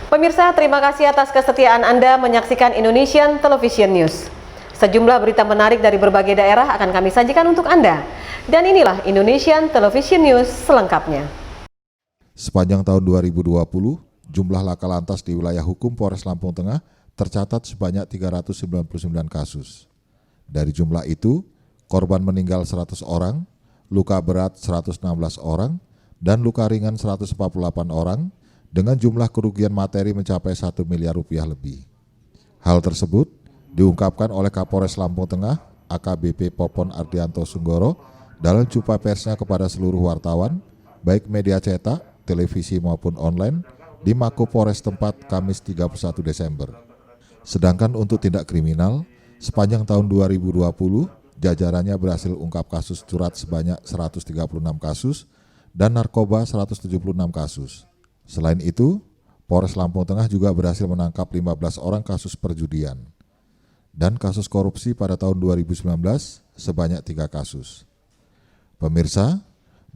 Pemirsa, terima kasih atas kesetiaan Anda menyaksikan Indonesian Television News. Sejumlah berita menarik dari berbagai daerah akan kami sajikan untuk Anda. Dan inilah Indonesian Television News selengkapnya. Sepanjang tahun 2020, jumlah laka lantas di wilayah hukum Polres Lampung Tengah tercatat sebanyak 399 kasus. Dari jumlah itu, korban meninggal 100 orang, luka berat 116 orang, dan luka ringan 148 orang, dengan jumlah kerugian materi mencapai 1 miliar rupiah lebih. Hal tersebut diungkapkan oleh Kapolres Lampung Tengah, AKBP Popon Ardianto Sunggoro, dalam jumpa persnya kepada seluruh wartawan, baik media cetak, televisi maupun online, di Mako Polres tempat Kamis 31 Desember. Sedangkan untuk tindak kriminal, sepanjang tahun 2020, jajarannya berhasil ungkap kasus curat sebanyak 136 kasus dan narkoba 176 kasus. Selain itu, Polres Lampung Tengah juga berhasil menangkap 15 orang kasus perjudian. Dan kasus korupsi pada tahun 2019 sebanyak 3 kasus. Pemirsa,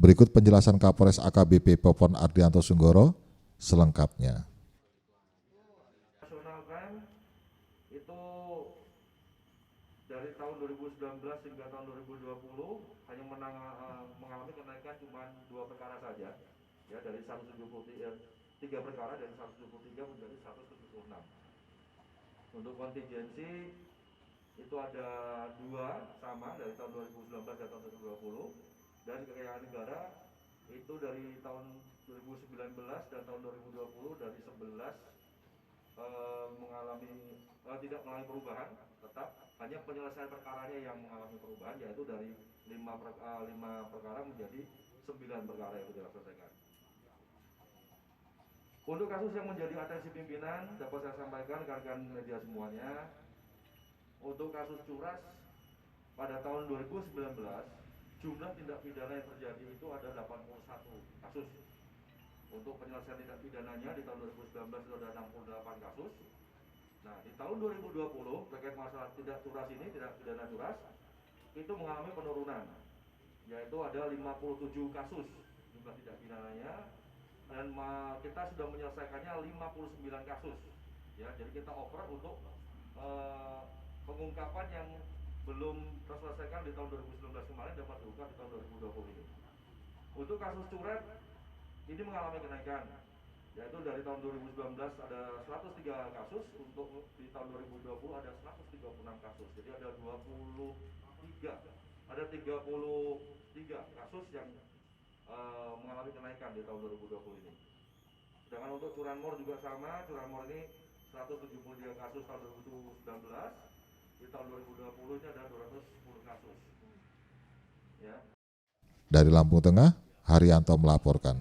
berikut penjelasan Kapolres AKBP Popon Ardianto Sunggoro selengkapnya. National crime itu dari tahun 2019 hingga tahun 2020 hanya mengalami kenaikan cuma 2 perkara saja, ya, dari 3 perkara dari 173 menjadi 176. Untuk kontingensi itu ada 2 sama dari tahun 2019 dan tahun 2020, dan kekayaan negara itu dari tahun 2019 dan tahun 2020 dari 11 tidak mengalami perubahan, tetap hanya penyelesaian perkaranya yang mengalami perubahan, yaitu dari 5 perkara menjadi 9 perkara yang sudah diselesaikan. Untuk kasus yang menjadi atensi pimpinan dapat saya sampaikan rekan-rekan media semuanya, untuk kasus curas pada tahun 2019 jumlah tindak pidana yang terjadi itu ada 81 kasus. Untuk penyelesaian tindak pidananya di tahun 2019 itu ada 68 kasus. Nah, di tahun 2020 terkait masalah tindak curas ini, tindak pidana curas, itu mengalami penurunan, yaitu ada 57 kasus jumlah tindak pidananya, dan kita sudah menyelesaikannya 59 kasus. Ya, jadi kita over untuk pengungkapan yang belum terselesaikan di tahun 2019 kemarin dapat diungkap di tahun 2020 ini. Untuk kasus curat ini mengalami kenaikan, yaitu dari tahun 2019 ada 103 kasus, untuk di tahun 2020 ada 136 kasus. Jadi ada 33 kasus yang mengalami kenaikan di tahun 2020 ini. Sedangkan untuk curanmor juga sama, curanmor ini 173 kasus tahun 2019, di tahun 2020 ini ada 210 kasus. Ya. Dari Lampung Tengah, Haryanto melaporkan.